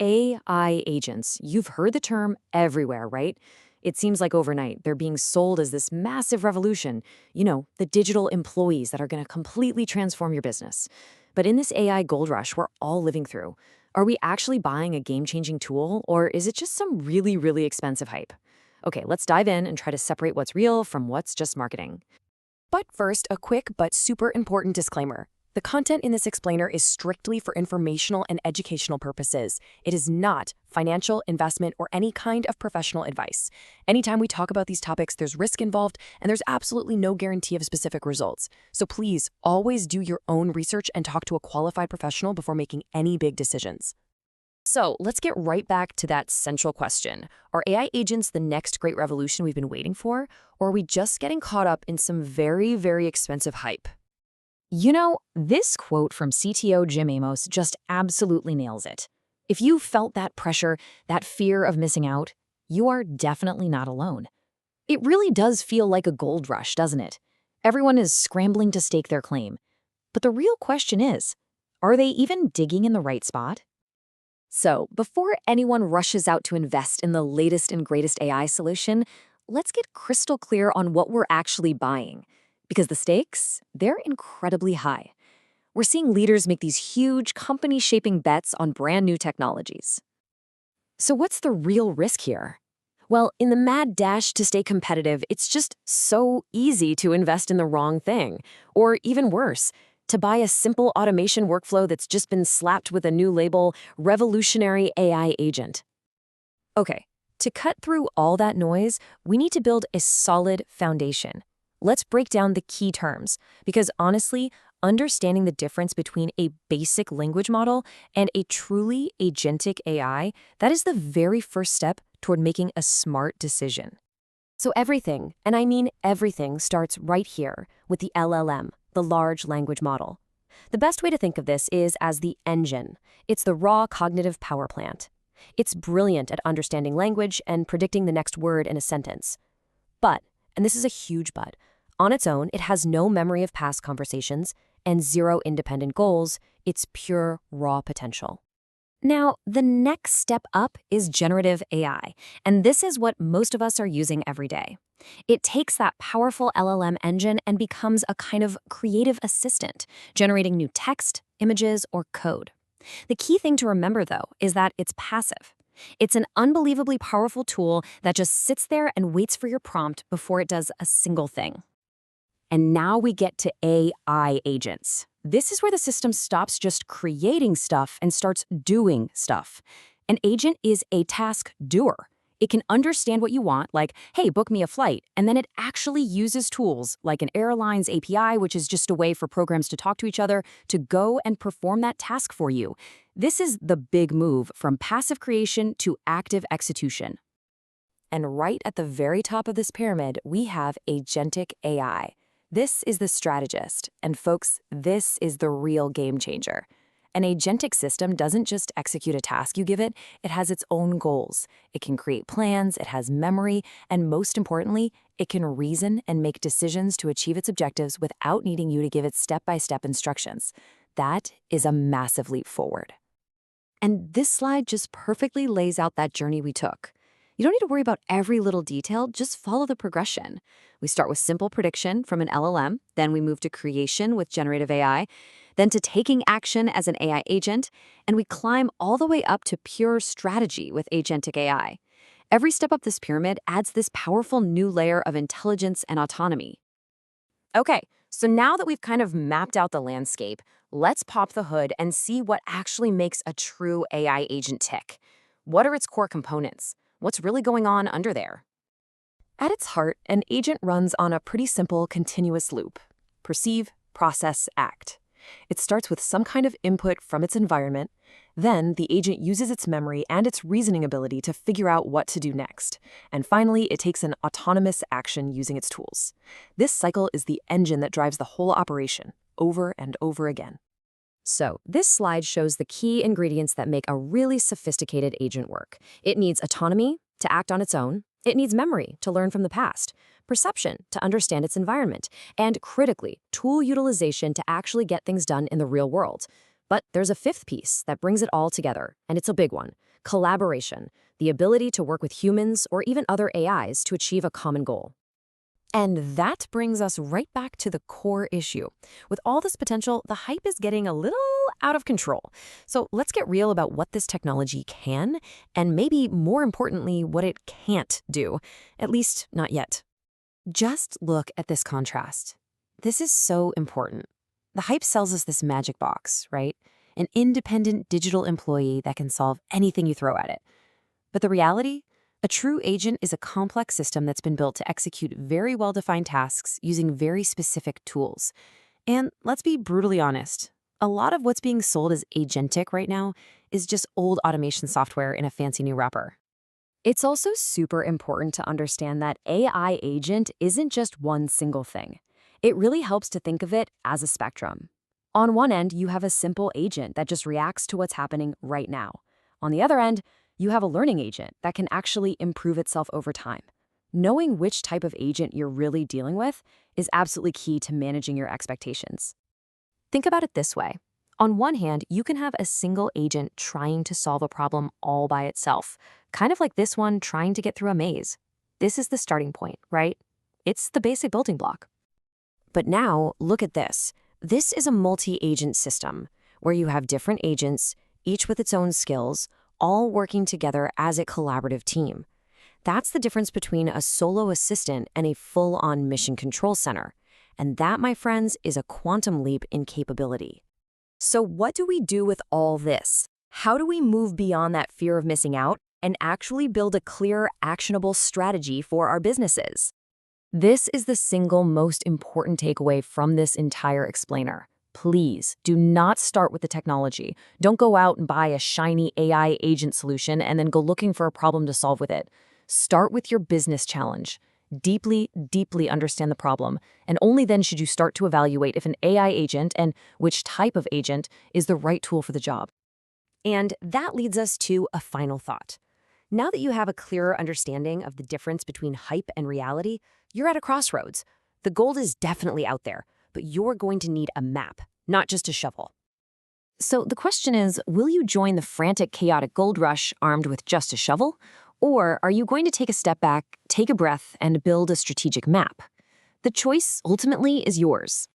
AI agents. You've heard the term everywhere, right? It seems like overnight they're being sold as this massive revolution, the digital employees that are going to completely transform your business. But in this AI gold rush we're all living through, are we actually buying a game-changing tool, or is it just some really, really expensive hype? Okay, let's dive in and try to separate what's real from what's just marketing. But first, a quick but super important disclaimer. The content in this explainer is strictly for informational and educational purposes. It is not financial, investment, or any kind of professional advice. Anytime we talk about these topics, there's risk involved, and there's absolutely no guarantee of specific results. So please, always do your own research and talk to a qualified professional before making any big decisions. So let's get right back to that central question. Are AI agents the next great revolution we've been waiting for, or are we just getting caught up in some very, very expensive hype? This quote from CTO Jim Amos just absolutely nails it. If you felt that pressure, that fear of missing out, you are definitely not alone. It really does feel like a gold rush, doesn't it? Everyone is scrambling to stake their claim. But the real question is, are they even digging in the right spot? So, before anyone rushes out to invest in the latest and greatest AI solution, let's get crystal clear on what we're actually buying. Because the stakes, they're incredibly high. We're seeing leaders make these huge company-shaping bets on brand new technologies. So what's the real risk here? Well, in the mad dash to stay competitive, it's just so easy to invest in the wrong thing. Or even worse, to buy a simple automation workflow that's just been slapped with a new label, revolutionary AI agent. Okay, to cut through all that noise, we need to build a solid foundation. Let's break down the key terms, because honestly, understanding the difference between a basic language model and a truly agentic AI, that is the very first step toward making a smart decision. So everything, and I mean everything, starts right here with the LLM, the large language model. The best way to think of this is as the engine. It's the raw cognitive power plant. It's brilliant at understanding language and predicting the next word in a sentence. But, and this is a huge but, on its own, it has no memory of past conversations and zero independent goals. It's pure raw potential. Now, the next step up is generative AI, and this is what most of us are using every day. It takes that powerful LLM engine and becomes a kind of creative assistant, generating new text, images, or code. The key thing to remember, though, is that it's passive. It's an unbelievably powerful tool that just sits there and waits for your prompt before it does a single thing. And now we get to AI agents. This is where the system stops just creating stuff and starts doing stuff. An agent is a task doer. It can understand what you want, like, hey, book me a flight, and then it actually uses tools like an airline's API, which is just a way for programs to talk to each other, to go and perform that task for you. This is the big move from passive creation to active execution. And right at the very top of this pyramid, we have agentic AI. This is the strategist, and folks, this is the real game changer. An agentic system doesn't just execute a task you give it, it has its own goals. It can create plans, it has memory, and most importantly, it can reason and make decisions to achieve its objectives without needing you to give it step-by-step instructions. That is a massive leap forward. And this slide just perfectly lays out that journey we took. You don't need to worry about every little detail, just follow the progression. We start with simple prediction from an LLM, then we move to creation with generative AI, then to taking action as an AI agent, and we climb all the way up to pure strategy with agentic AI. Every step up this pyramid adds this powerful new layer of intelligence and autonomy. Okay, so now that we've kind of mapped out the landscape, let's pop the hood and see what actually makes a true AI agent tick. What are its core components? What's really going on under there? At its heart, an agent runs on a pretty simple continuous loop. Perceive, process, act. It starts with some kind of input from its environment. Then the agent uses its memory and its reasoning ability to figure out what to do next. And finally, it takes an autonomous action using its tools. This cycle is the engine that drives the whole operation, over and over again. So, this slide shows the key ingredients that make a really sophisticated agent work. It needs autonomy to act on its own. It needs memory to learn from the past, perception to understand its environment, and critically, tool utilization to actually get things done in the real world. But there's a fifth piece that brings it all together, and it's a big one: collaboration, the ability to work with humans or even other AIs to achieve a common goal. And that brings us right back to the core issue. With all this potential, the hype is getting a little out of control. So let's get real about what this technology can, and maybe more importantly, what it can't do. At least, not yet. Just look at this contrast. This is so important. The hype sells us this magic box, right? An independent digital employee that can solve anything you throw at it. But the reality? A true agent is a complex system that's been built to execute very well-defined tasks using very specific tools. And let's be brutally honest, a lot of what's being sold as agentic right now is just old automation software in a fancy new wrapper. It's also super important to understand that AI agent isn't just one single thing. It really helps to think of it as a spectrum. On one end, you have a simple agent that just reacts to what's happening right now. On the other end, you have a learning agent that can actually improve itself over time. Knowing which type of agent you're really dealing with is absolutely key to managing your expectations. Think about it this way. On one hand, you can have a single agent trying to solve a problem all by itself, kind of like this one trying to get through a maze. This is the starting point, right? It's the basic building block. But now, look at this. This is a multi-agent system where you have different agents, each with its own skills, all working together as a collaborative team. That's the difference between a solo assistant and a full-on mission control center. And that, my friends, is a quantum leap in capability. So what do we do with all this? How do we move beyond that fear of missing out and actually build a clear, actionable strategy for our businesses? This is the single most important takeaway from this entire explainer. Please do not start with the technology. Don't go out and buy a shiny AI agent solution and then go looking for a problem to solve with it. Start with your business challenge. Deeply, deeply understand the problem, and only then should you start to evaluate if an AI agent and which type of agent is the right tool for the job. And that leads us to a final thought. Now that you have a clearer understanding of the difference between hype and reality, you're at a crossroads. The gold is definitely out there, but you're going to need a map, not just a shovel. So the question is, will you join the frantic, chaotic gold rush armed with just a shovel? Or are you going to take a step back, take a breath, and build a strategic map? The choice ultimately is yours.